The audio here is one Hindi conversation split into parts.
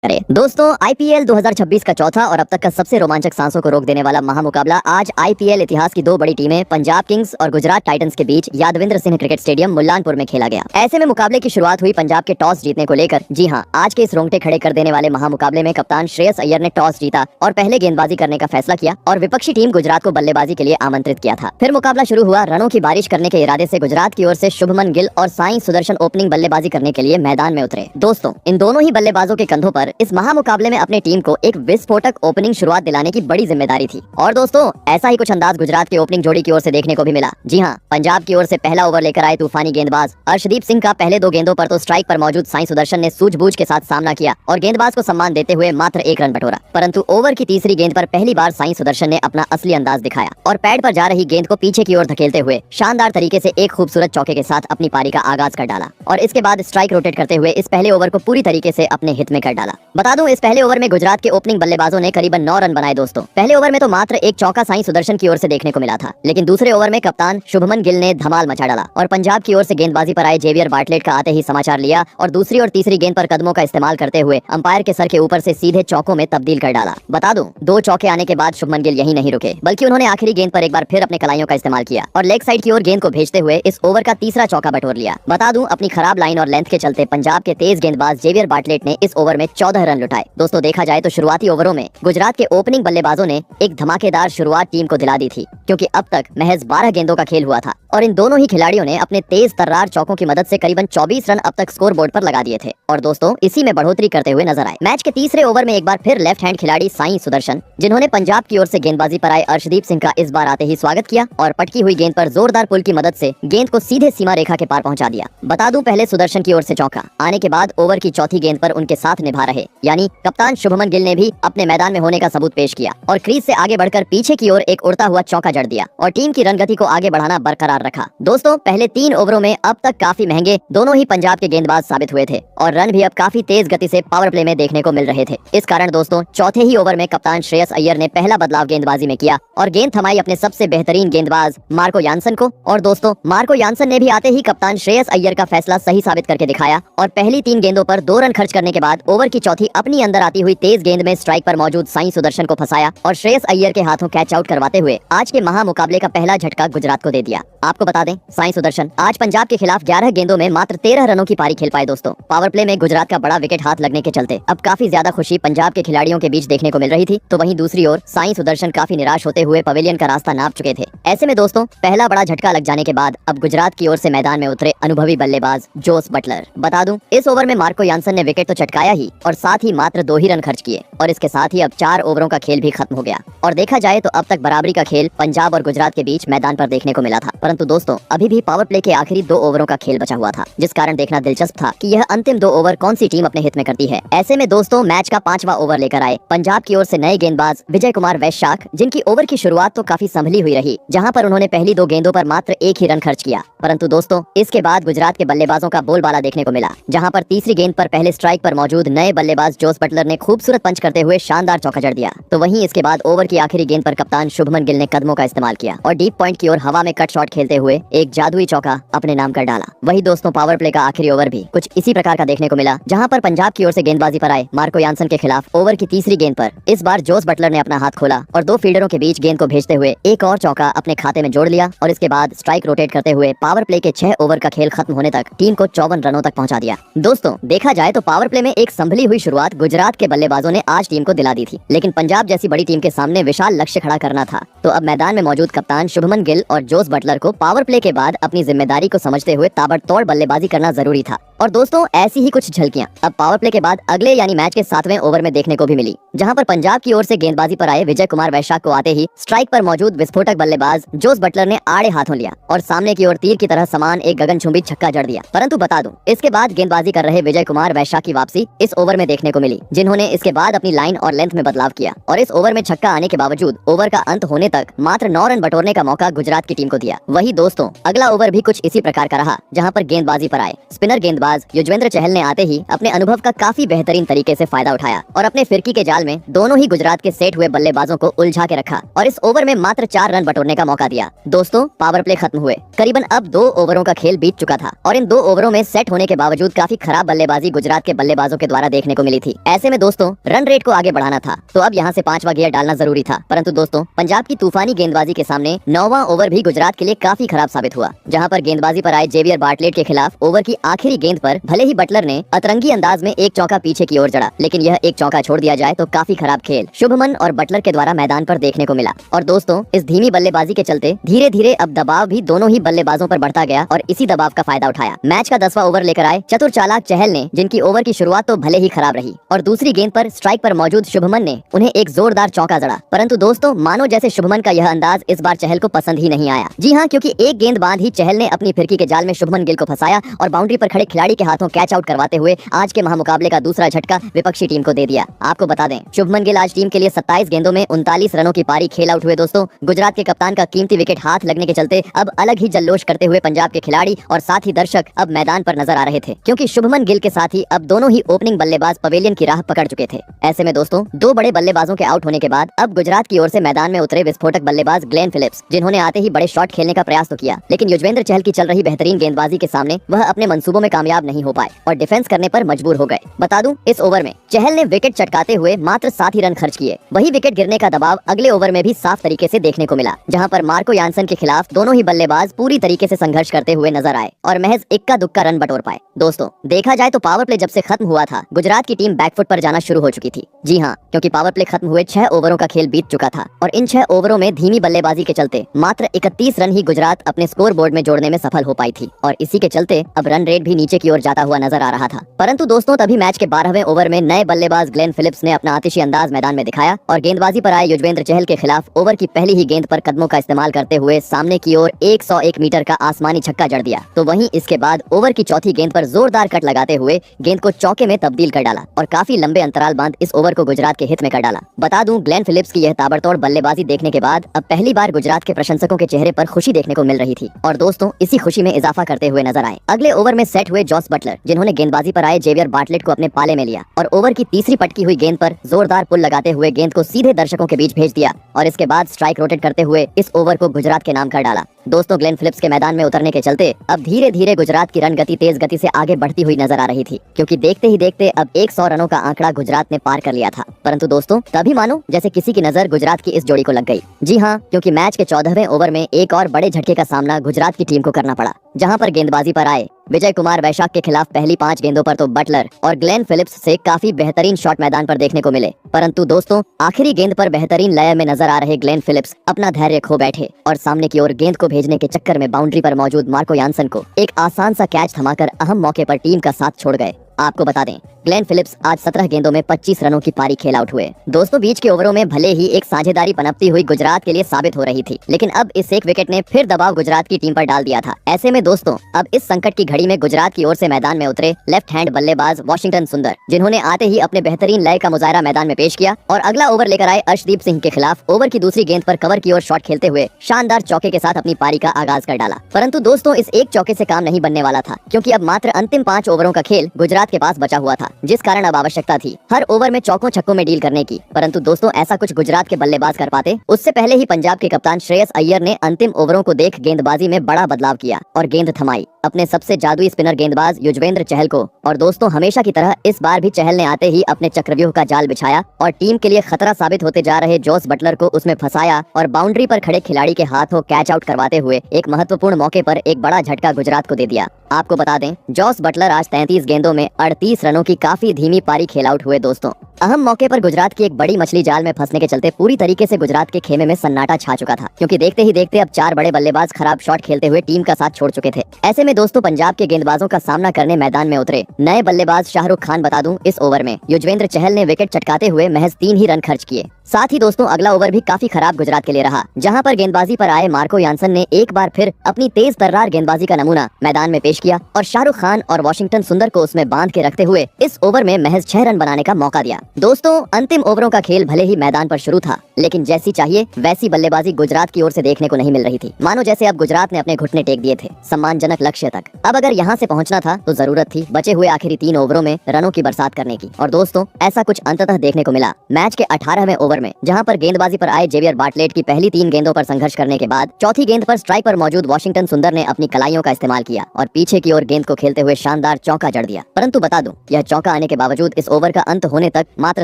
अरे दोस्तों, आईपीएल 2026 का चौथा और अब तक का सबसे रोमांचक सांसों को रोक देने वाला महामुकाबला आज आईपीएल इतिहास की दो बड़ी टीमें पंजाब किंग्स और गुजरात टाइटंस के बीच यादविंद्र सिंह क्रिकेट स्टेडियम मुल्लानपुर में खेला गया। ऐसे में मुकाबले की शुरुआत हुई पंजाब के टॉस जीतने को लेकर। जी हां, आज के इस रोंगटे खड़े कर देने वाले महामुकाबले में कप्तान श्रेयस अय्यर ने टॉस जीता और पहले गेंदबाजी करने का फैसला किया और विपक्षी टीम गुजरात को बल्लेबाजी के लिए आमंत्रित किया था। फिर मुकाबला शुरू हुआ। रनों की बारिश करने के इरादे से गुजरात की ओर से शुभमन गिल और साई सुदर्शन ओपनिंग बल्लेबाजी करने के लिए मैदान में उतरे। दोस्तों, इन दोनों ही बल्लेबाजों के कंधों पर इस महामुकाबले में अपने टीम को एक विस्फोटक ओपनिंग शुरुआत दिलाने की बड़ी जिम्मेदारी थी। और दोस्तों, ऐसा ही कुछ अंदाज गुजरात के ओपनिंग जोड़ी की ओर से देखने को भी मिला। जी हां, पंजाब की ओर से पहला ओवर लेकर आए तूफानी गेंदबाज अर्शदीप सिंह का पहले दो गेंदों पर तो स्ट्राइक पर मौजूद साई सुदर्शन ने सूझबूझ के साथ सामना किया और गेंदबाज को सम्मान देते हुए मात्र 1 रन बटोरा। परंतु ओवर की तीसरी गेंद पर पहली बार साई सुदर्शन ने अपना असली अंदाज दिखाया और पैड पर जा रही गेंद को पीछे की ओर धकेलते हुए शानदार तरीके से एक खूबसूरत चौके के साथ अपनी पारी का आगाज कर डाला और इसके बाद स्ट्राइक रोटेट करते हुए इस पहले ओवर को पूरी तरीके से अपने हित में कर डाला। बता दूं, इस पहले ओवर में गुजरात के ओपनिंग बल्लेबाजों ने करीबन 9 रन बनाए। दोस्तों, पहले ओवर में तो मात्र एक चौका साई सुदर्शन की ओर से देखने को मिला था, लेकिन दूसरे ओवर में कप्तान शुभमन गिल ने धमाल मचा डाला और पंजाब की ओर से गेंदबाजी पर आए जेवियर बार्टलेट का आते ही समाचार लिया और दूसरी और तीसरी गेंद पर कदमों का इस्तेमाल करते हुए अंपायर के सर के ऊपर से सीधे चौकों में तब्दील कर डाला। बता दूं, 2 चौके आने के बाद शुभमन गिल यहीं नहीं रुके, बल्कि उन्होंने आखिरी गेंद पर एक बार फिर अपने कलाइयों का इस्तेमाल किया और लेग साइड की ओर गेंद को भेजते हुए इस ओवर का तीसरा चौका बटोर लिया। बता दूं, अपनी खराब लाइन और लेंथ के चलते पंजाब के तेज गेंदबाज जेवियर बार्टलेट ने इस ओवर में 14 रन लुटाए। दोस्तों, देखा जाए तो शुरुआती ओवरों में गुजरात के ओपनिंग बल्लेबाजों ने एक धमाकेदार शुरुआत टीम को दिला दी थी, क्योंकि अब तक महज 12 गेंदों का खेल हुआ था और इन दोनों ही खिलाड़ियों ने अपने तेज तर्रार चौकों की मदद से करीबन 24 रन अब तक स्कोर बोर्ड पर लगा दिए थे और दोस्तों, इसी में बढ़ोतरी करते हुए नजर आए। मैच के तीसरे ओवर में एक बार फिर लेफ्ट हैंड खिलाड़ी साई सुदर्शन, जिन्होंने पंजाब की ओर से गेंदबाजी पर आए अर्शदीप सिंह का इस बार आते ही स्वागत किया और पटकी हुई गेंद पर जोरदार पुल की मदद से गेंद को सीधे सीमा रेखा के पार पहुंचा दिया। बता दूं, पहले सुदर्शन की ओर से चौका आने के बाद ओवर की चौथी गेंद पर उनके साथ निभा रहे यानी कप्तान शुभमन गिल ने भी अपने मैदान में होने का सबूत पेश किया और क्रीज से आगे बढ़कर पीछे की ओर एक उड़ता हुआ चौका जड़ दिया और टीम की रनगति को आगे बढ़ाना बरकरार रखा। दोस्तों, पहले 3 ओवरों में अब तक काफी महंगे दोनों ही पंजाब के गेंदबाज साबित हुए थे और रन भी अब काफी तेज गति से पावर प्ले में देखने को मिल रहे थे। इस कारण दोस्तों, चौथे ही ओवर में कप्तान श्रेयस अय्यर ने पहला बदलाव गेंदबाजी में किया और गेंद थमाई अपने सबसे बेहतरीन गेंदबाज मार्को यानसन को। और दोस्तों, मार्को यानसन ने भी आते ही कप्तान श्रेयस अय्यर का फैसला सही साबित करके दिखाया और पहली 3 गेंदों पर 2 रन खर्च करने के बाद ओवर की चौथी अपनी अंदर आती हुई तेज गेंद में स्ट्राइक पर मौजूद साई सुदर्शन को फंसाया और श्रेयस अय्यर के हाथों कैच आउट करवाते हुए आज के महामुकाबले का पहला झटका गुजरात को दे दिया। आपको बता दें, साई सुदर्शन आज पंजाब के खिलाफ 11 गेंदों में मात्र 13 रनों की पारी खेल पाए। दोस्तों, पावर प्ले में गुजरात का बड़ा विकेट हाथ लगने के चलते अब काफी ज्यादा खुशी पंजाब के खिलाड़ियों के बीच देखने को मिल रही थी, तो वहीं दूसरी ओर साई सुदर्शन काफी निराश होते हुए पवेलियन का रास्ता नाप चुके थे। ऐसे में दोस्तों, पहला बड़ा झटका लग जाने के बाद अब गुजरात की ओर से मैदान में उतरे अनुभवी बल्लेबाज जोस बटलर। बता दूं, इस ओवर में मार्को यानसन ने विकेट तो चटकाया ही और साथ ही मात्र 2 ही रन खर्च किए और इसके साथ ही अब 4 ओवरों का खेल भी खत्म हो गया और देखा जाए तो अब तक बराबरी का खेल पंजाब और गुजरात के बीच मैदान पर देखने को मिला था। परंतु दोस्तों, अभी भी पावर प्ले के आखिरी 2 ओवरों का खेल बचा हुआ था, जिस कारण देखना दिलचस्प था कि यह अंतिम 2 ओवर कौन सी टीम अपने हित में करती है। ऐसे में दोस्तों, मैच का 5वां ओवर लेकर आए पंजाब की ओर से नए गेंदबाज विजय कुमार वैशाख, जिनकी ओवर की शुरुआत तो काफी संभली हुई रही, जहां पर उन्होंने पहली 2 गेंदों पर मात्र 1 ही रन खर्च किया। परंतु दोस्तों, इसके बाद गुजरात के बल्लेबाजों का बोलबाला देखने को मिला, जहां पर तीसरी गेंद पर पहले स्ट्राइक पर मौजूद नए बल्लेबाज जोस बटलर ने खूबसूरत पंच करते हुए शानदार चौका जड़ दिया। तो वहीं इसके बाद ओवर की आखिरी गेंद पर कप्तान शुभमन गिल ने कदमों का इस्तेमाल किया और डीप पॉइंट की ओर हवा में कट शॉट खेलते हुए एक जादुई चौका अपने नाम कर डाला। वही दोस्तों, पावर प्ले का आखिरी ओवर भी कुछ इसी प्रकार का देखने को मिला, जहां पर पंजाब की ओर से गेंदबाजी पर आए मार्को यानसन के खिलाफ ओवर की तीसरी गेंद पर इस बार जोस बटलर ने अपना हाथ खोला और 2 फील्डरों के बीच गेंद को भेजते हुए एक और चौका अपने खाते में जोड़ लिया और इसके बाद स्ट्राइक रोटेट करते हुए पावर प्ले के 6 ओवर का खेल खत्म होने तक टीम को 54 रनों तक पहुंचा दिया। दोस्तों, देखा जाए तो पावर प्ले में एक संभली हुई शुरुआत गुजरात के बल्लेबाजों ने आज टीम को दिला दी थी, लेकिन पंजाब जैसी बड़ी टीम के सामने विशाल लक्ष्य खड़ा करना था, तो अब मैदान में मौजूद कप्तान शुभमन गिल और जोस बटलर को पावर प्ले के बाद अपनी जिम्मेदारी को समझते हुए ताबड़तोड़ बल्लेबाजी करना जरूरी था। और दोस्तों, ऐसी ही कुछ झलकियां अब पावर प्ले के बाद अगले यानी मैच के 7वें ओवर में देखने को भी मिली, जहां पर पंजाब की ओर से गेंदबाजी पर आए विजय कुमार वैशाख को आते ही स्ट्राइक पर मौजूद विस्फोटक बल्लेबाज जोस बटलर ने आड़े हाथों लिया और सामने की ओर तीर की तरह समान एक गगनचुंबी छक्का जड़ दिया। परंतु बता दूं, इसके बाद गेंदबाजी कर रहे विजय कुमार वैशाख की वापसी इस ओवर में देखने को मिली, जिन्होंने इसके बाद अपनी लाइन और लेंथ में बदलाव किया और इस ओवर में छक्का आने के बावजूद ओवर का अंत होने तक मात्र 9 रन बटोरने का मौका गुजरात की टीम को दिया। वही दोस्तों अगला ओवर भी कुछ इसी प्रकार का रहा, जहां पर गेंदबाजी पर आए स्पिनर गेंदबाज युजवेंद्र चहल ने आते ही अपने अनुभव का काफी बेहतरीन तरीके से फायदा उठाया और अपने फिरकी के जाल में दोनों ही गुजरात के सेट हुए बल्लेबाजों को उलझा के रखा और इस ओवर में मात्र 4 रन बटोरने का मौका दिया। दोस्तों पावर प्ले खत्म हुए, करीबन अब 2 ओवरों का खेल बीत चुका था और इन 2 ओवरों में सेट होने के बावजूद काफी खराब बल्लेबाजी गुजरात के बल्लेबाजों के द्वारा देखने को मिली थी। ऐसे में दोस्तों रन रेट को आगे बढ़ाना था तो अब यहाँ से 5वां गियर डालना जरूरी था, परंतु दोस्तों पंजाब की तूफानी गेंदबाजी के सामने 9वां ओवर भी गुजरात के लिए काफी खराब साबित हुआ, जहाँ पर गेंदबाजी पर आए जेवियर बार्टलेट के खिलाफ ओवर की आखिरी गेंद पर भले ही बटलर ने अतरंगी अंदाज में एक चौका पीछे की ओर जड़ा, लेकिन यह एक चौका छोड़ दिया जाए तो काफी खराब खेल शुभमन और बटलर के द्वारा मैदान पर देखने को मिला। और दोस्तों इस धीमी बल्लेबाजी के चलते धीरे धीरे अब दबाव भी दोनों ही बल्लेबाजों पर बढ़ता गया और इसी दबाव का फायदा उठाया मैच का 10वां ओवर लेकर आए चतुर चालाक चहल ने, जिनकी ओवर की शुरुआत तो भले ही खराब रही और दूसरी गेंद पर स्ट्राइक पर मौजूद शुभमन ने उन्हें एक जोरदार चौका जड़ा, परंतु दोस्तों मानो जैसे शुभमन का यह अंदाज इस बार चहल को पसंद ही नहीं आया। जी हाँ, क्योंकि एक गेंद बाद ही चहल ने अपनी फिरकी के जाल में शुभमन गिल को फंसाया और बाउंड्री पर खड़े खिलाड़ी के हाथों कैच आउट करवाते हुए आज के महामुकाबले का दूसरा झटका विपक्षी टीम को दे दिया। आपको बता दें शुभमन गिल आज टीम के लिए 27 गेंदों में 39 रनों की पारी खेल आउट हुए। दोस्तों गुजरात के कप्तान का कीमती विकेट हाथ लगने के चलते अब अलग ही जल्लोष करते हुए पंजाब के खिलाड़ी और साथ ही दर्शक अब मैदान पर नजर आ रहे थे, क्योंकि शुभमन गिल के साथ ही अब दोनों ही ओपनिंग बल्लेबाज पवेलियन की राह पकड़ चुके थे। ऐसे में दोस्तों 2 बड़े बल्लेबाजों के आउट होने के बाद अब गुजरात की ओर से मैदान में उतरे विस्फोटक बल्लेबाज ग्लेन फिलिप्स, जिन्होंने आते ही बड़े शॉट खेलने का प्रयास तो किया, लेकिन युजवेंद्र चहल की चल रही बेहतरीन गेंदबाजी के सामने वह अपने मंसूबों में कामयाब नहीं हो पाए और डिफेंस करने पर मजबूर हो गए। बता दूं इस ओवर में चहल ने विकेट चटकाते हुए मात्र 7 ही रन खर्च किए। वही विकेट गिरने का दबाव अगले ओवर में भी साफ तरीके से देखने को मिला, जहां पर मार्को यानसन के खिलाफ दोनों ही बल्लेबाज पूरी तरीके से संघर्ष करते हुए नजर आए और महज इक्का दुक्का रन बटोर पाए। दोस्तों देखा जाए तो पावर प्ले जब से खत्म हुआ था गुजरात की टीम बैकफुट पर जाना शुरू हो चुकी थी। जी हाँ, क्योंकि पावर प्ले खत्म हुए 6 ओवरों का खेल बीत चुका था और इन 6 ओवरों में धीमी बल्लेबाजी के चलते मात्र 31 रन ही गुजरात अपने स्कोर बोर्ड में जोड़ने में सफल हो पाई थी और इसी के चलते अब रन रेट भी नीचे की ओर जाता हुआ नजर आ रहा था। परंतु दोस्तों तभी मैच के 12वें ओवर में नए बल्लेबाज ग्लेन फिलिप्स ने अपना आतिशी अंदाज मैदान में दिखाया और गेंदबाजी पर आए युजवेंद्र चहल के खिलाफ ओवर की पहली ही गेंद पर कदमों का इस्तेमाल करते हुए सामने की ओर 101 मीटर का आसमानी छक्का जड़ दिया। तो वहीं इसके बाद ओवर की चौथी गेंद पर जोरदार कट लगाते हुए गेंद को चौके में तब्दील कर डाला और काफी लंबे अंतराल बांध इस ओवर को गुजरात के हित में कर डाला। बता दूं ग्लेन फिलिप्स की यह ताबड़तोड़ बल्लेबाजी देखने के बाद अब पहली बार गुजरात के प्रशंसकों के चेहरे पर खुशी देखने को मिल रही थी और दोस्तों इसी खुशी में इजाफा करते हुए नजर आए अगले ओवर में सेट हुए जॉस बटलर, जिन्होंने गेंदबाजी पर आए जेवियर बार्टलेट को अपने पाले में लिया और ओवर की तीसरी पटकी हुई गेंद पर जोरदार पुल लगाते हुए गेंद को सीधे दर्शकों के बीच भेज दिया और इसके बाद स्ट्राइक रोटेट करते हुए इस ओवर को गुजरात के नाम कर डाला। दोस्तों ग्लेन फिलिप्स के मैदान में उतरने के चलते अब धीरे धीरे गुजरात की रन गति तेज गति से आगे बढ़ती हुई नजर आ रही थी, क्योंकि देखते ही देखते अब 100 रनों का आंकड़ा गुजरात ने पार कर लिया था। परंतु दोस्तों तभी मानो जैसे किसी की नजर गुजरात की इस जोड़ी को लग गई। जी हाँ, क्योंकि मैच के 14वें ओवर में एक और बड़े झटके का सामना गुजरात की टीम को करना पड़ा, जहां पर गेंदबाजी पर आए विजय कुमार वैशाख के खिलाफ पहली 5 गेंदों पर तो बटलर और ग्लेन फिलिप्स से काफी बेहतरीन शॉट मैदान पर देखने को मिले, परंतु दोस्तों आखिरी गेंद पर बेहतरीन लय में नजर आ रहे ग्लेन फिलिप्स अपना धैर्य खो बैठे और सामने की ओर गेंद को भेजने के चक्कर में बाउंड्री पर मौजूद मार्को यानसन को एक आसान सा कैच थमाकर अहम मौके पर टीम का साथ छोड़ गए। आपको बता दें ग्लेन फिलिप्स आज 17 गेंदों में 25 रनों की पारी खेल आउट हुए। दोस्तों बीच के ओवरों में भले ही एक साझेदारी पनपती हुई गुजरात के लिए साबित हो रही थी, लेकिन अब इस एक विकेट ने फिर दबाव गुजरात की टीम पर डाल दिया था। ऐसे में दोस्तों अब इस संकट की घड़ी में गुजरात की ओर से मैदान में उतरे लेफ्ट हैंड बल्लेबाज वॉशिंगटन सुंदर, जिन्होंने आते ही अपने बेहतरीन लय का मुजाहरा मैदान में पेश किया और अगला ओवर लेकर आए अर्शदीप सिंह के खिलाफ ओवर की दूसरी गेंद पर कवर की ओर शॉट खेलते हुए शानदार चौके के साथ अपनी पारी का आगाज कर डाला। परंतु दोस्तों इस एक चौके से काम नहीं बनने वाला था, क्योंकि अब मात्र अंतिम 5 ओवरों का खेल गुजरात के पास बचा हुआ था, जिस कारण अब आवश्यकता थी हर ओवर में चौकों छक्कों में डील करने की। परंतु दोस्तों ऐसा कुछ गुजरात के बल्लेबाज कर पाते उससे पहले ही पंजाब के कप्तान श्रेयस अय्यर ने अंतिम ओवरों को देख गेंदबाजी में बड़ा बदलाव किया और गेंद थमाई अपने सबसे जादुई स्पिनर गेंदबाज युजवेंद्र चहल को। और दोस्तों हमेशा की तरह इस बार भी चहल ने आते ही अपने चक्रव्यूह का जाल बिछाया और टीम के लिए खतरा साबित होते जा रहे जॉस बटलर को उसमें फंसाया और बाउंड्री पर खड़े खिलाड़ी के हाथों कैच आउट करवाते हुए एक महत्वपूर्ण मौके पर एक बड़ा झटका गुजरात को दे दिया। आपको बता दें जॉस बटलर आज 33 गेंदों में 38 रनों की काफी धीमी पारी खेल आउट हुए। दोस्तों अहम मौके पर गुजरात की एक बड़ी मछली जाल में फंसने के चलते पूरी तरीके से गुजरात के खेमे में सन्नाटा छा चुका था, क्योंकि देखते ही देखते अब 4 बड़े बल्लेबाज खराब शॉट खेलते हुए टीम का साथ छोड़ चुके थे। ऐसे में दोस्तों पंजाब के गेंदबाजों का सामना करने मैदान में उतरे नए बल्लेबाज शाहरुख खान। बता दूं इस ओवर में युजवेंद्र चहल ने विकेट चटकाते हुए महज 3 ही रन खर्च किए। साथ ही दोस्तों अगला ओवर भी काफी खराब गुजरात के लिए रहा, जहां पर गेंदबाजी पर आए मार्को यानसन ने एक बार फिर अपनी तेज तर्रार गेंदबाजी का नमूना मैदान में पेश किया और शाहरुख खान और वॉशिंगटन सुंदर को उसमें बांध के रखते हुए इस ओवर में महज 6 रन बनाने का मौका दिया। दोस्तों अंतिम ओवरों का खेल भले ही मैदान पर शुरू था, लेकिन जैसी चाहिए वैसी बल्लेबाजी गुजरात की ओर से देखने को नहीं मिल रही थी। मानो जैसे अब गुजरात ने अपने घुटने टेक दिए थे सम्मानजनक लक्ष्य तक। अब अगर यहाँ से पहुंचना था तो जरूरत थी बचे हुए आखिरी 3 ओवरों में रनों की बरसात करने की। और दोस्तों ऐसा कुछ अंततः देखने को मिला। मैच के 18वें ओवर में जहाँ पर गेंदबाजी पर आए जेवियर बार्टलेट की पहली 3 गेंदों पर संघर्ष करने के बाद चौथी गेंद पर स्ट्राइक पर मौजूद वॉशिंगटन सुंदर ने अपनी कलाइयों का इस्तेमाल किया और पीछे की ओर गेंद को खेलते हुए शानदार चौका जड़ दिया। परंतु बता दूं, यह चौका आने के बावजूद इस ओवर का अंत होने तक मात्र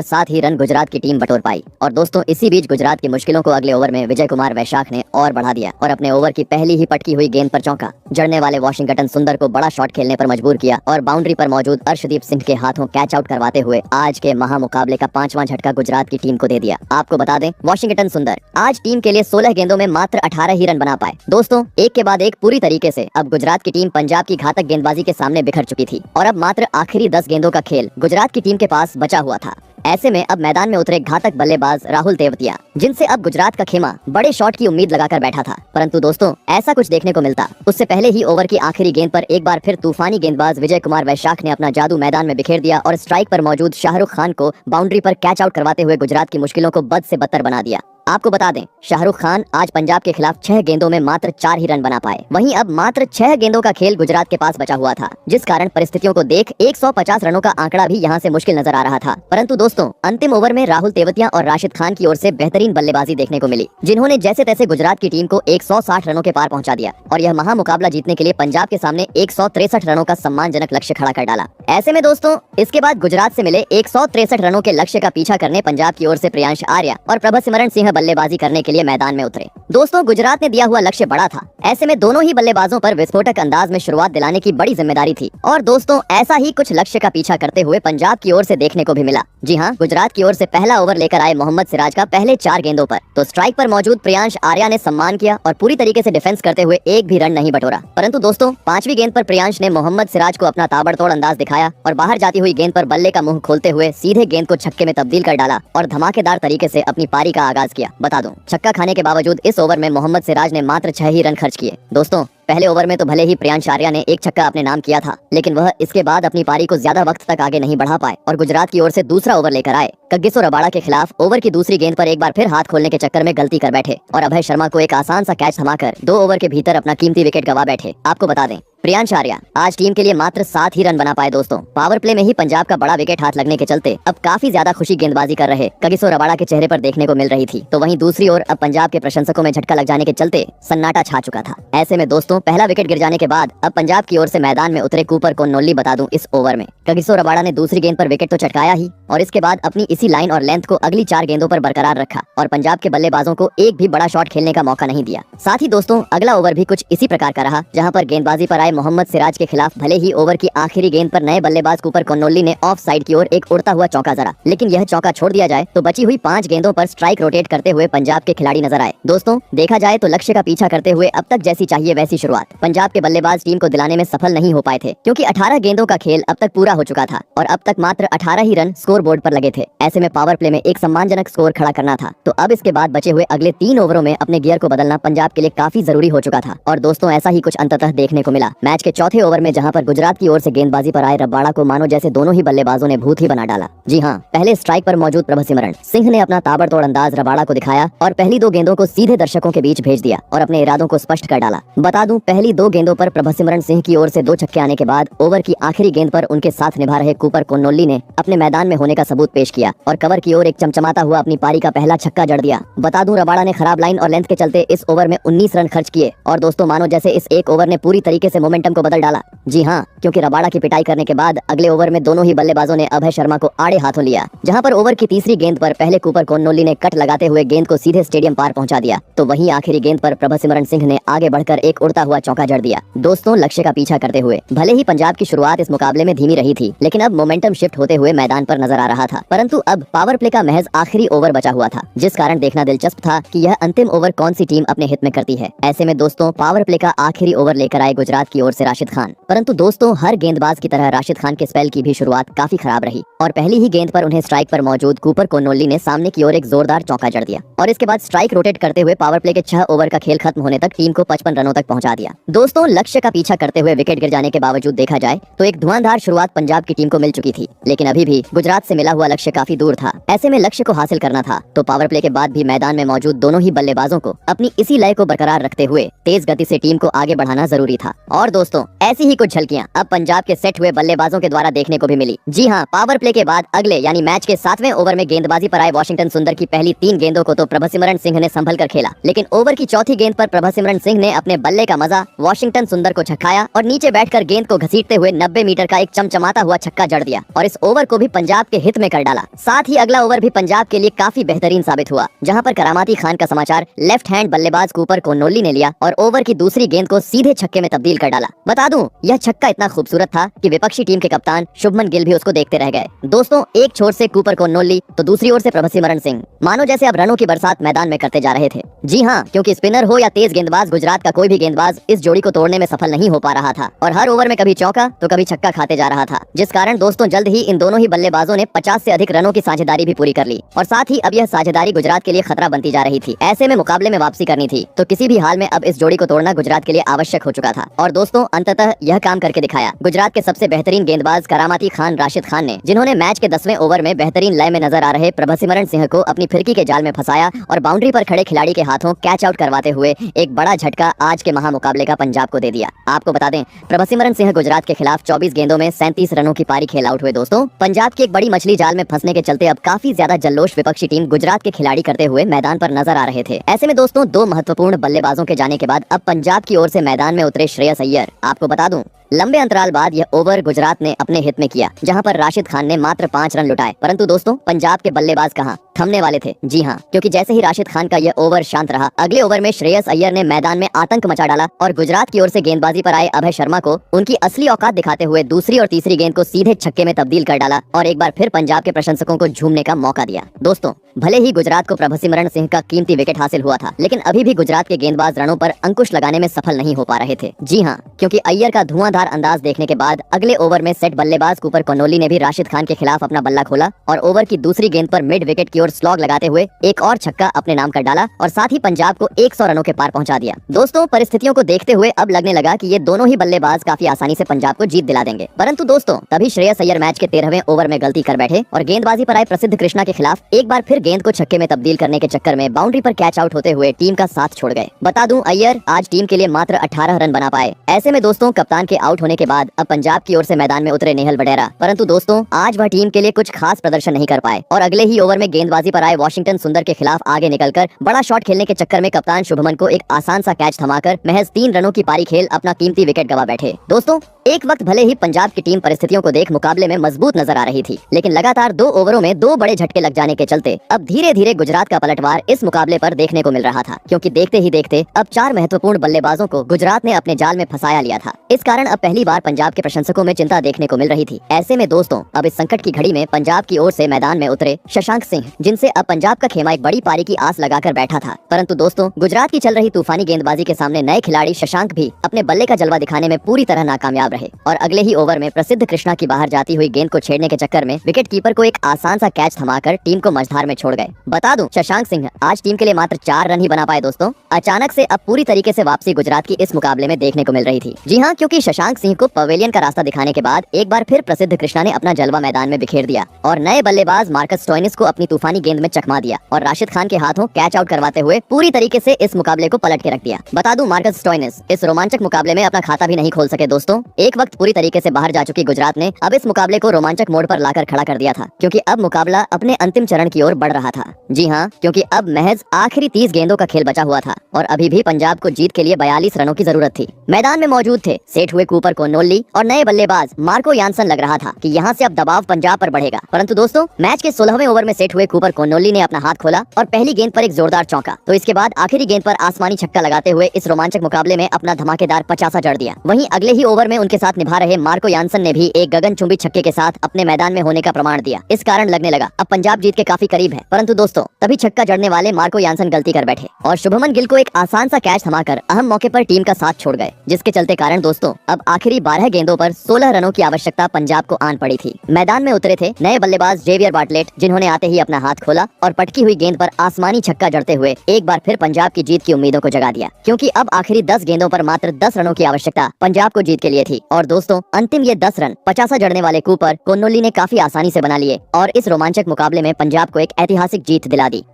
7 ही रन गुजरात की टीम बटोर पाई। और दोस्तों इसी बीच गुजरात की मुश्किलों को अगले ओवर में विजय कुमार वैशाख ने और बढ़ा दिया और अपने ओवर की पहली ही पटकी हुई गेंद पर चौका जड़ने वाले वॉशिंगटन सुंदर को बड़ा शॉट खेलने पर मजबूर किया और बाउंड्री पर मौजूद अर्शदीप सिंह के हाथों कैच आउट करवाते हुए आज के महामुकाबले का 5वां झटका गुजरात की टीम को दे दिया। आपको बता दें, वॉशिंगटन सुंदर आज टीम के लिए 16 गेंदों में मात्र 18 ही रन बना पाए। दोस्तों एक के बाद एक पूरी तरीके से अब गुजरात की टीम पंजाब की घातक गेंदबाजी के सामने बिखर चुकी थी और अब मात्र आखिरी 10 गेंदों का खेल गुजरात की टीम के पास बचा हुआ था। ऐसे में अब मैदान में उतरे घातक बल्लेबाज राहुल तेवतिया, जिनसे अब गुजरात का खेमा बड़े शॉट की उम्मीद लगाकर बैठा था। परंतु दोस्तों ऐसा कुछ देखने को मिलता उससे पहले ही ओवर की आखिरी गेंद पर एक बार फिर तूफानी गेंदबाज विजय कुमार वैशाख ने अपना जादू मैदान में बिखेर दिया और स्ट्राइक पर मौजूद शाहरुख खान को बाउंड्री पर कैच आउट करवाते हुए गुजरात की मुश्किलों को बद से बदतर बना दिया। आपको बता दें, शाहरुख खान आज पंजाब के खिलाफ 6 गेंदों में मात्र 4 ही रन बना पाए। वहीं अब मात्र 6 गेंदों का खेल गुजरात के पास बचा हुआ था, जिस कारण परिस्थितियों को देख 150 रनों का आंकड़ा भी यहां से मुश्किल नजर आ रहा था। परंतु दोस्तों अंतिम ओवर में राहुल तेवतिया और राशिद खान की ओर से बेहतरीन बल्लेबाजी देखने को मिली, जिन्होंने जैसे तैसे गुजरात की टीम को 160 रनों के पार पहुंचा दिया और यह महामुकाबला जीतने के लिए पंजाब के सामने 163 रनों का सम्मानजनक लक्ष्य खड़ा कर डाला। ऐसे में दोस्तों इसके बाद गुजरात से मिले 163 रनों के लक्ष्य का पीछा करने पंजाब की ओर से प्रियांश आर्या और प्रभसिमरन सिंह बल्लेबाजी करने के लिए मैदान में उतरे। दोस्तों गुजरात ने दिया हुआ लक्ष्य बड़ा था। ऐसे में दोनों ही बल्लेबाजों पर विस्फोटक अंदाज में शुरुआत दिलाने की बड़ी जिम्मेदारी थी और दोस्तों ऐसा ही कुछ लक्ष्य का पीछा करते हुए पंजाब की ओर से देखने को भी मिला। जी हाँ, गुजरात की ओर से पहला ओवर लेकर आए मोहम्मद सिराज का पहले 4 गेंदों पर तो स्ट्राइक पर मौजूद प्रियांश आर्या ने सम्मान किया और पूरी तरीके से डिफेंस करते हुए एक भी रन नहीं बटोरा। परंतु दोस्तों 5वीं गेंद पर प्रियांश ने मोहम्मद सिराज को अपना ताबड़तोड़ अंदाज दिखाया और बाहर जाती हुई गेंद पर बल्ले का मुंह खोलते हुए सीधे गेंद को छक्के में तब्दील कर डाला और धमाकेदार तरीके से अपनी पारी का आगाज किया। बता दूं, छक्का खाने के बावजूद इस ओवर में मोहम्मद सिराज ने मात्र 6 ही रन खर्च किए। दोस्तों पहले ओवर में तो भले ही प्रियांश आर्या ने एक छक्का अपने नाम किया था, लेकिन वह इसके बाद अपनी पारी को ज्यादा वक्त तक आगे नहीं बढ़ा पाए और गुजरात की ओर से दूसरा ओवर लेकर आए। कगिसो रबाड़ा के खिलाफ ओवर की दूसरी गेंद पर एक बार फिर हाथ खोलने के चक्कर में गलती कर बैठे और अभय शर्मा को एक आसान सा कैच थमाकर 2 ओवर के भीतर अपना कीमती विकेट गवा बैठे। आपको बता दें, प्रियांश आर्या आज टीम के लिए मात्र 7 ही रन बना पाए। दोस्तों पावर प्ले में ही पंजाब का बड़ा विकेट हाथ लगने के चलते अब काफी ज्यादा खुशी गेंदबाजी कर रहे कगिसो रबाड़ा के चेहरे पर देखने को मिल रही थी। तो वहीं दूसरी ओर अब पंजाब के प्रशंसकों में झटका लग जाने के चलते सन्नाटा छा चुका था। ऐसे में दोस्तों पहला विकेट गिर जाने के बाद अब पंजाब की ओर से मैदान में उतरे कूपर कोन्नोल्ली। बता दूं, इस ओवर में कगिसो रबाड़ा ने दूसरी गेंद पर विकेट तो चटकाया ही और इसके बाद अपनी इसी लाइन और लेंथ को अगली 4 गेंदों पर बरकरार रखा और पंजाब के बल्लेबाजों को एक भी बड़ा शॉट खेलने का मौका नहीं दिया। साथ ही दोस्तों अगला ओवर भी कुछ इसी प्रकार का रहा, जहां पर गेंदबाजी पर आए मोहम्मद सिराज के खिलाफ भले ही ओवर की आखिरी गेंद पर नए बल्लेबाज कूपर कोन्नोल्ली ने ऑफ साइड की ओर एक उड़ता हुआ चौका जरा, लेकिन यह चौका छोड़ दिया जाए तो बची हुई 5 गेंदों पर स्ट्राइक रोटेट करते हुए पंजाब के खिलाड़ी नजर आए। दोस्तों देखा जाए तो लक्ष्य का पीछा करते हुए अब तक जैसी चाहिए वैसी शुरुआत पंजाब के बल्लेबाज टीम को दिलाने में सफल नहीं हो पाए थे, क्योंकि 18 गेंदों का खेल अब तक पूरा हो चुका था और अब तक मात्र 18 ही रन स्कोर बोर्ड पर लगे थे। ऐसे में पावर प्ले में एक सम्मानजनक स्कोर खड़ा करना था, तो अब इसके बाद बचे हुए अगले 3 ओवरों में अपने गियर को बदलना पंजाब के लिए काफी जरूरी हो चुका था। और दोस्तों ऐसा ही कुछ अंततः देखने को मिला मैच के चौथे ओवर में, जहां पर गुजरात की ओर से गेंदबाजी पर आए रबाड़ा को मानो जैसे दोनों ही बल्लेबाजों ने भूत ही बना डाला। जी हाँ, पहले स्ट्राइक पर मौजूद प्रभसिमरन सिंह ने अपना ताबड़तोड़ अंदाज रबाड़ा को दिखाया और पहली 2 गेंदों को सीधे दर्शकों के बीच भेज दिया और अपने इरादों को स्पष्ट कर डाला। बता दूं, पहली 2 गेंदों पर प्रभसिमरन सिंह की ओर से 2 छक्के आने के बाद ओवर की आखिरी गेंद पर उनके साथ निभा रहे कूपर कोन्नोल्ली ने अपने मैदान में होने का सबूत पेश किया और कवर की ओर एक चमचमाता हुआ अपनी पारी का पहला छक्का जड़ दिया। बता दूं, रबाड़ा ने खराब लाइन और लेंथ के चलते इस ओवर में 19 रन खर्च किए और दोस्तों मानो जैसे इस एक ओवर ने पूरी तरीके से मोमेंटम को बदल डाला। जी हाँ, क्योंकि रबाड़ा की पिटाई करने के बाद अगले ओवर में दोनों ही बल्लेबाजों ने अभय शर्मा को आड़े हाथों लिया, जहां पर ओवर की तीसरी गेंद पर पहले कूपर कोन्नोल्ली ने कट लगाते हुए गेंद को सीधे स्टेडियम पार पहुंचा दिया, तो वहीं आखिरी गेंद पर प्रभसिमरन सिंह ने आगे बढ़कर एक उड़ता हुआ चौका जड़ दिया। दोस्तों लक्ष्य का पीछा करते हुए भले ही पंजाब की शुरुआत इस मुकाबले में धीमी रही थी, लेकिन अब मोमेंटम शिफ्ट होते हुए मैदान पर नजर आ रहा था। परंतु अब पावर प्ले का महज आखिरी ओवर बचा हुआ था, जिस कारण देखना दिलचस्प था कि यह अंतिम ओवर कौन सी टीम अपने हित में करती है। ऐसे में दोस्तों पावर प्ले का आखिरी ओवर लेकर आए गुजरात की ओर से राशिद खान। परंतु दोस्तों हर गेंदबाज की तरह राशिद खान के स्पेल की भी शुरुआत काफी खराब रही और पहली ही गेंद पर उन्हें स्ट्राइक पर मौजूद कूपर कोन्नोल्ली ने सामने की ओर एक जोरदार चौका जड़ दिया और इसके बाद स्ट्राइक रोटेट करते हुए पावर प्ले के 6 ओवर का खेल खत्म होने तक टीम को 55 रनों तक पहुंचा दिया। दोस्तों लक्ष्य का पीछा करते हुए विकेट गिर जाने के बावजूद देखा जाए तो एक धुआंधार शुरुआत पंजाब की टीम को मिल चुकी थी, लेकिन अभी भी गुजरात से मिला हुआ लक्ष्य काफी दूर था। ऐसे में लक्ष्य को हासिल करना था तो पावर प्ले के बाद भी मैदान में मौजूद दोनों ही बल्लेबाजों को अपनी इसी लय को बरकरार रखते हुए तेज गति से टीम को आगे बढ़ाना जरूरी था। और दोस्तों ऐसी ही कुछ झलकियां अब पंजाब के सेट हुए बल्लेबाजों के द्वारा देखने को भी मिली। जी हाँ, पावर प्ले के बाद अगले यानी मैच के 7वें ओवर में गेंदबाजी पर आए वॉशिंगटन सुंदर की पहली 3 गेंदों को तो प्रभसिमरन सिंह ने संभल कर खेला, लेकिन ओवर की चौथी गेंद पर प्रभसिमरन सिंह ने अपने बल्ले का मजा वॉशिंगटन सुंदर को छक्काया और नीचे बैठकर गेंद को घसीटते हुए 90 मीटर का एक चमचमाता हुआ छक्का जड़ दिया और इस ओवर को भी पंजाब के हित में कर डाला। साथ ही अगला ओवर भी पंजाब के लिए काफी बेहतरीन साबित हुआ, जहां पर करामाती खान का समाचार लेफ्ट हैंड बल्लेबाज कूपर कोन्नोल्ली ने लिया और ओवर की दूसरी गेंद को सीधे छक्के में तब्दील कर डाला। बता दूं यह छक्का इतना खूबसूरत था कि विपक्षी टीम के कप्तान शुभमन गिल भी उसको देखते रह गए। दोस्तों एक छोर से कूपर कोन्नोल्ली तो दूसरी ओर से प्रभसिमरन सिंह, मानो जैसे अब रनों की बरसात मैदान में करते जा रहे थे। जी हाँ, क्योंकि स्पिनर हो या तेज गेंदबाज, गुजरात का कोई भी गेंदबाज इस जोड़ी को तोड़ने में सफल नहीं हो पा रहा था और हर ओवर में कभी चौका तो कभी छक्का खाते जा रहा था, जिस कारण दोस्तों जल्द ही इन दोनों ही बल्लेबाजों ने 50 से अधिक रनों की साझेदारी भी पूरी कर ली और साथ ही अब यह साझेदारी गुजरात के लिए खतरा बनती जा रही थी। ऐसे में मुकाबले में वापसी करनी थी तो किसी भी हाल में अब इस जोड़ी को तोड़ना गुजरात के लिए आवश्यक हो चुका था और दोस्तों अंततः यह काम करके दिखाया। गुजरात के सबसे बेहतरीन गेंदबाज करामाती खान राशिद खान ने, जिन्होंने मैच के 10वें ओवर में बेहतरीन लय में नजर आ रहे प्रभसिमरन सिंह को अपनी फिरकी के जाल में फंसाया और बाउंड्री पर खड़े खिलाड़ी के हाथों कैच आउट करवाते हुए एक बड़ा झटका आज के महामुकाबले का पंजाब को दे दिया। आपको बता दें प्रभसिमरन सिंह गुजरात के खिलाफ 24 गेंदों में 37 रनों की पारी खेल आउट हुए। दोस्तों पंजाब की एक बड़ी मछली जाल में फंसने के चलते अब काफी ज्यादा जल्लोष विपक्षी टीम गुजरात के खिलाड़ी करते हुए मैदान पर नजर आ रहे थे। ऐसे में दोस्तों 2 महत्वपूर्ण बल्लेबाजों के जाने के बाद अब पंजाब की ओर से मैदान में उतरे श्रेयस अय्यर। आपको बता दूं लंबे अंतराल बाद यह ओवर गुजरात ने अपने हित में किया, जहां पर राशिद खान ने मात्र 5 रन लुटाए, परंतु दोस्तों पंजाब के बल्लेबाज कहां थमने वाले थे। जी हां, क्योंकि जैसे ही राशिद खान का यह ओवर शांत रहा, अगले ओवर में श्रेयस अय्यर ने मैदान में आतंक मचा डाला और गुजरात की ओर से गेंदबाजी पर आए अभय शर्मा को उनकी असली औकात दिखाते हुए दूसरी और तीसरी गेंद को सीधे छक्के में तब्दील कर डाला और एक बार फिर पंजाब के प्रशंसकों को झूमने का मौका दिया। दोस्तों भले ही गुजरात को प्रभसिमरन सिंह का कीमती विकेट हासिल हुआ था, लेकिन अभी भी गुजरात के गेंदबाज रनों पर अंकुश लगाने में सफल नहीं हो पा रहे थे। जी हाँ, क्योंकि अय्यर का धुआंधार अंदाज देखने के बाद अगले ओवर में सेट बल्लेबाज कूपर कोन्नोल्ली ने भी राशिद खान के खिलाफ अपना बल्ला खोला और ओवर की दूसरी गेंद पर मिड विकेट की ओर स्लॉग लगाते हुए एक और छक्का अपने नाम कर डाला और साथ ही पंजाब को 100 रनों के पार पहुंचा दिया। दोस्तों परिस्थितियों को देखते हुए अब लगने लगा कि ये दोनों ही बल्लेबाज काफी आसानी से पंजाब को जीत दिला देंगे, परंतु दोस्तों तभी श्रेयस अय्यर मैच के 13वें ओवर में गलती कर बैठे और गेंदबाजी पर आए प्रसिद्ध कृष्णा के खिलाफ एक बार फिर गेंद को छक्के में तब्दील करने के चक्कर में बाउंड्री पर कैच आउट होते हुए टीम का साथ छोड़ गए। बता दूं अय्यर आज टीम के लिए मात्र 18 रन बना पाए। ऐसे में दोस्तों कप्तान के आउट होने के बाद अब पंजाब की ओर से मैदान में उतरे नेहल वडेरा, परंतु दोस्तों आज वह टीम के लिए कुछ खास प्रदर्शन नहीं कर पाए और अगले ही ओवर में गेंदबाजी पर आए वॉशिंगटन सुंदर के खिलाफ आगे निकलकर बड़ा शॉट खेलने के चक्कर में कप्तान शुभमन को एक आसान सा कैच थमाकर महज 3 रनों की पारी खेल अपना कीमती विकेट गवा बैठे। दोस्तों एक वक्त भले ही पंजाब की टीम परिस्थितियों को देख मुकाबले में मजबूत नजर आ रही थी, लेकिन लगातार 2 ओवरों में 2 बड़े झटके लग जाने के चलते अब धीरे धीरे गुजरात का पलटवार इस मुकाबले पर देखने को मिल रहा था, क्योंकि देखते ही देखते अब 4 महत्वपूर्ण बल्लेबाजों को गुजरात ने अपने जाल में फंसाया लिया था। इस कारण अब पहली बार पंजाब के प्रशंसकों में चिंता देखने को मिल रही थी। ऐसे में दोस्तों अब इस संकट की घड़ी में पंजाब की ओर से मैदान में उतरे शशांक सिंह, जिनसे अब पंजाब का खेमा एक बड़ी पारी की आस लगाकर बैठा था, परंतु दोस्तों गुजरात की चल रही तूफानी गेंदबाजी के सामने नए खिलाड़ी शशांक भी अपने बल्ले का जलवा दिखाने में पूरी तरह नाकामयाब रहे और अगले ही ओवर में प्रसिद्ध कृष्णा की बाहर जाती हुई गेंद को छेड़ने के चक्कर में विकेट कीपर को एक आसान सा कैच थमाकर टीम को मझधार में छोड़ गए। बता दूं शशांक सिंह आज टीम के लिए मात्र 4 रन ही बना पाए। दोस्तों अचानक से अब पूरी तरीके से वापसी गुजरात की इस मुकाबले में देखने को मिल रही थी। जी हाँ, क्योंकि शशांक सिंह को पवेलियन का रास्ता दिखाने के बाद एक बार फिर प्रसिद्ध कृष्णा ने अपना जलवा मैदान में बिखेर दिया और नए बल्लेबाज मार्कस स्टोइनिस को अपनी तूफानी गेंद में चकमा दिया और राशिद खान के हाथों कैच आउट करवाते हुए पूरी तरीके से इस मुकाबले को पलट के रख दिया। बता दूं मार्कस स्टोइनिस इस रोमांचक मुकाबले में अपना खाता भी नहीं खोल सके। दोस्तों एक वक्त पूरी तरीके से बाहर जा चुकी गुजरात ने अब इस मुकाबले को रोमांचक मोड़ पर लाकर खड़ा कर दिया था, क्योंकि अब मुकाबला अपने अंतिम चरण की ओर बढ़ रहा था। जी हाँ, क्योंकि अब महज आखिरी 30 गेंदों का खेल बचा हुआ था और अभी भी पंजाब को जीत के लिए 42 रनों की जरूरत थी। मैदान में मौजूद थे सेठ हुए कूपर कोन्नोली और नए बल्लेबाज मार्को यानसन लग रहा था कि यहाँ से अब दबाव पंजाब पर बढ़ेगा। परंतु दोस्तों मैच के 16वें ओवर में सेट हुए कूपर कोन्नोली ने अपना हाथ खोला और पहली गेंद पर एक जोरदार चौका, तो इसके बाद आखिरी गेंद पर आसमानी छक्का लगाते हुए इस रोमांचक मुकाबले में अपना धमाकेदार 50 जड़ दिया। वहीं अगले ही ओवर में उनके साथ निभा रहे मार्को यानसन ने भी एक गगनचुंबी छक्के के साथ अपने मैदान में होने का प्रमाण दिया। इस कारण लगने लगा अब पंजाब जीत के काफी करीब है। परंतु दोस्तों तभी छक्का जड़ने वाले मार्को यानसन गलती कर बैठे और शुभमन गिल को एक आसान सा कैच थमाकर अहम मौके पर टीम का साथ छोड़ गए, जिसके चलते कारण दोस्तों अब आखिरी 12 गेंदों पर 16 रनों की आवश्यकता पंजाब को आन पड़ी थी। मैदान में उतरे थे नए बल्लेबाज जेवियर बार्टलेट, जिन्होंने आते ही अपना हाथ खोला और पटकी हुई गेंद पर आसमानी छक्का जड़ते हुए एक बार फिर पंजाब की जीत की उम्मीदों को जगा दिया, क्योंकि अब आखिरी 10 गेंदों पर मात्र 10 रनों की आवश्यकता पंजाब को जीत के लिए थी। और दोस्तों अंतिम ये 10 रन 50 जड़ने वाले कूपर कोन्नोली ने काफी आसानी से बना लिए और इस रोमांचक मुकाबले में पंजाब को एक ऐतिहासिक जीत दिला दी।